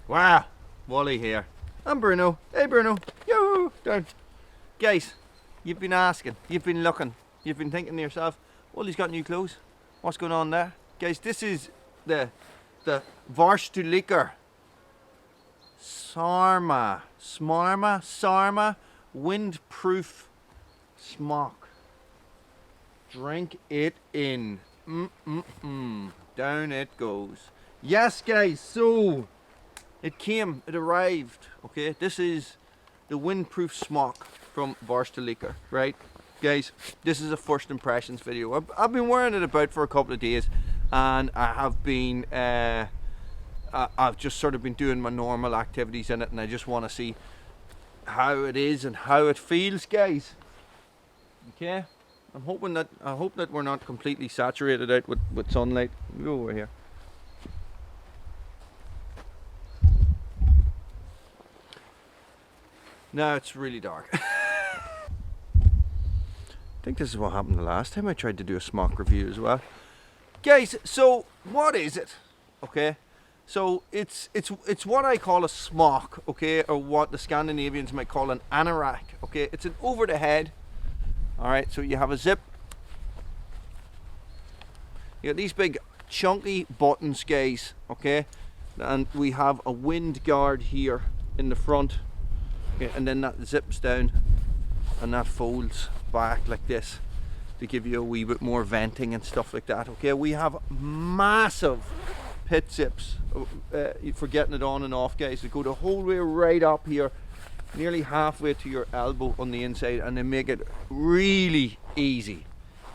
Wow, Wally here. I'm Bruno. Hey Bruno. Yo, down. Guys, you've been asking, you've been looking, you've been thinking to yourself, Wally's got new clothes. What's going on there? Guys, this is the Varusteleka Särmä Windproof smock. Drink it in. Down it goes. Yes guys, so it arrived, okay? This is the windproof smock from Varusteleka, right? Guys, this is a first impressions video. I've been wearing it about for a couple of days, and I have been, I've just sort of been doing my normal activities in it, and I just want to see how it is and how it feels, guys. Okay? I hope that we're not completely saturated out with sunlight. Go over here. Now it's really dark. I think this is what happened the last time I tried to do a smock review as well. Guys, so what is it? Okay, so it's what I call a smock, okay, or what the Scandinavians might call an anorak. Okay, it's an over the head. All right, so you have a zip. You got these big chunky buttons, guys. Okay, and we have a wind guard here in the front. Okay, and then that zips down and that folds back like this to give you a wee bit more venting and stuff like that. Okay, we have massive pit zips for getting it on and off, guys. They go the whole way right up here, nearly halfway to your elbow on the inside, and they make it really easy,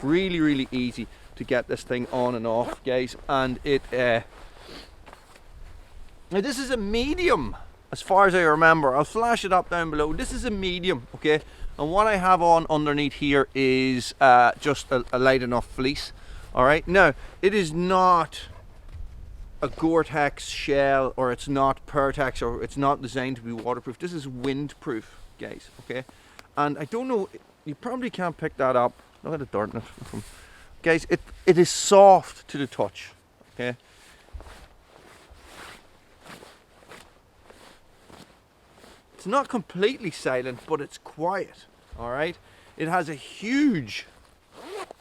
really easy to get this thing on and off, guys. And it now this is a medium as far as I remember. I'll flash it up down below. This is a medium, okay, and what I have on underneath here is just a light enough fleece. All right, now it is not a Gore-Tex shell, or it's not Pertex, or it's not designed to be waterproof. This is windproof, guys, okay? And I don't know, you probably can't pick that up. Look at the dirt in it. Guys, it is soft to the touch, okay? It's not completely silent, but it's quiet, all right? It has a huge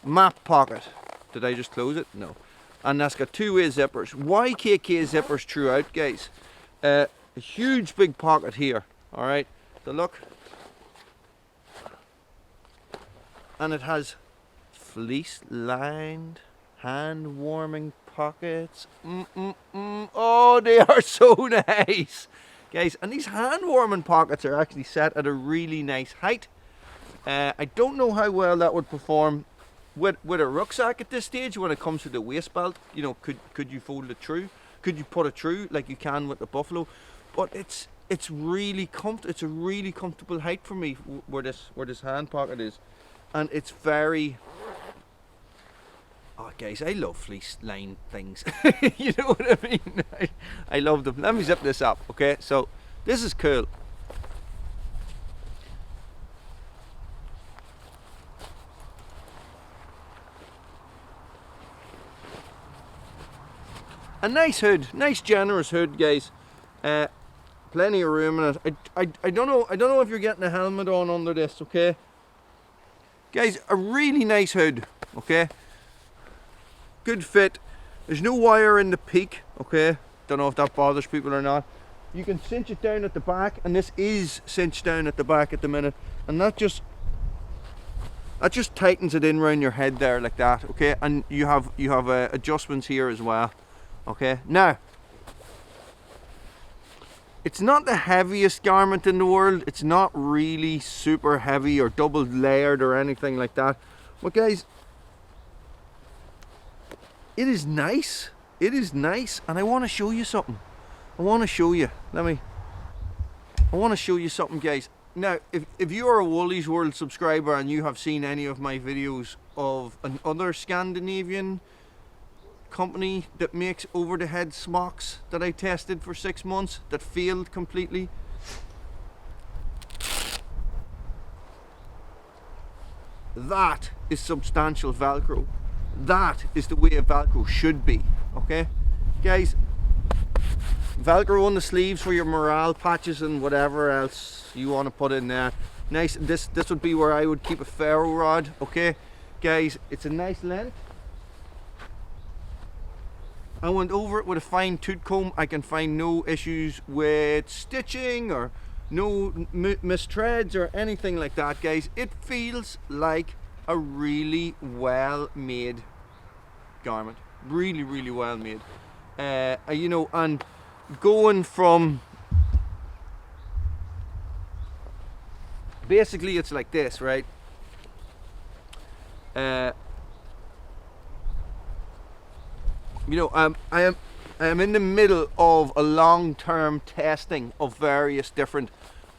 map pocket. Did I just close it? No. And that's got two-way zippers. YKK zippers throughout, guys. A huge big pocket here, all right? So look. And it has fleece-lined, hand-warming pockets. Oh, they are so nice. Guys, and these hand-warming pockets are actually set at a really nice height. I don't know how well that would perform with a rucksack at this stage when it comes to the waist belt. You know, could you fold it through? Could you put it through like you can with the Buffalo? But it's really it's a really comfortable height for me where this hand pocket is, and it's very. Oh, guys, I love fleece line things. You know what I mean? I love them. Let me zip this up, okay? So this is cool. A nice hood, nice generous hood, guys. Plenty of room in it. I don't know if you're getting a helmet on under this, okay? Guys, a really nice hood, okay? Good fit. There's no wire in the peak, okay? Don't know if that bothers people or not. You can cinch it down at the back, and this is cinched down at the back at the minute, and that just tightens it in around your head there like that, okay? And you have adjustments here as well, okay? Now, it's not the heaviest garment in the world. It's not really super heavy or double layered or anything like that, but guys, it is nice. It is nice, and I want to show you something. I want to show you. I want to show you something, guys. Now, if you are a Woolies World subscriber and you have seen any of my videos of another Scandinavian company that makes over-the-head smocks that I tested for 6 months that failed completely, that is substantial Velcro. That is the way a Velcro should be, okay? Guys, Velcro on the sleeves for your morale patches and whatever else you want to put in there. Nice. This would be where I would keep a ferro rod. Okay, guys, it's a nice length. I went over it with a fine tooth comb. I can find no issues with stitching or no mistreads or anything like that, guys. It feels like a really well made garment. Really, really well made. You know, and going from, basically it's like this, right? You know, I am in the middle of a long-term testing of various different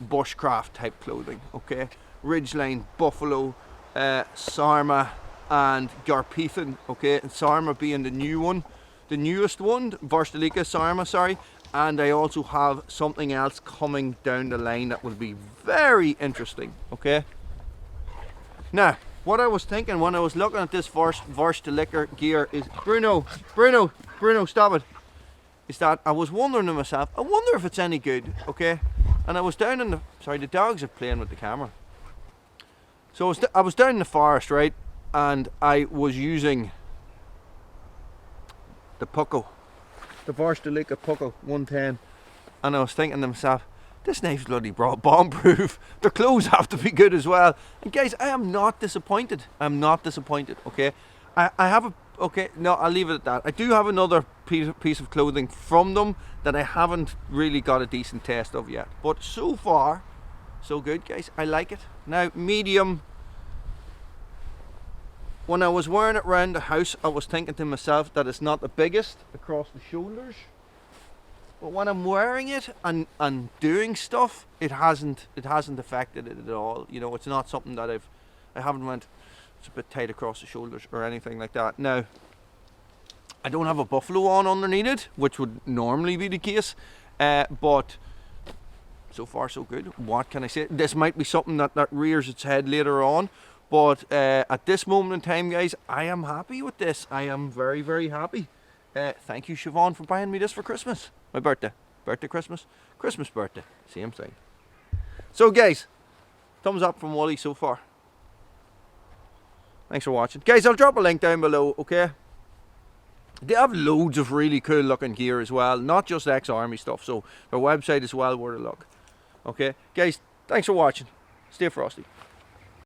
bushcraft type clothing. Okay, Ridgeline, Buffalo, Särmä, and Garpethan. Okay, and Särmä being the new one, the newest one, Varusteleka Särmä, sorry. And I also have something else coming down the line that will be very interesting. Okay. Now, what I was thinking when I was looking at this Varusteleka gear is, Bruno, stop it. Is that I was wondering to myself, I wonder if it's any good, okay? And I was down in the, sorry, the dogs are playing with the camera. So I was down in the forest, right? And I was using the Pucko, the Varusteleka Pucko 110. And I was thinking to myself, this knife's bloody bomb-proof. The clothes have to be good as well. And guys, I am not disappointed. I'm not disappointed, okay? I have a, okay, no, I'll leave it at that. I do have another piece of clothing from them that I haven't really got a decent test of yet. But so far, so good, guys. I like it. Now, medium. When I was wearing it around the house, I was thinking to myself that it's not the biggest across the shoulders. But when I'm wearing it and doing stuff, it hasn't affected it at all. You know, it's not something that I haven't went, it's a bit tight across the shoulders or anything like that. Now, I don't have a buffalo on underneath it, which would normally be the case. But so far so good. What can I say? This might be something that rears its head later on. But at this moment in time, guys, I am happy with this. I am very, very happy. Thank you, Siobhan, for buying me this for Christmas. My birthday, Christmas, birthday, same thing. So guys, thumbs up from Wally so far. Thanks for watching. Guys, I'll drop a link down below, okay? They have loads of really cool looking gear as well, not just ex-army stuff, so their website is well worth a look. Okay, guys, thanks for watching. Stay frosty.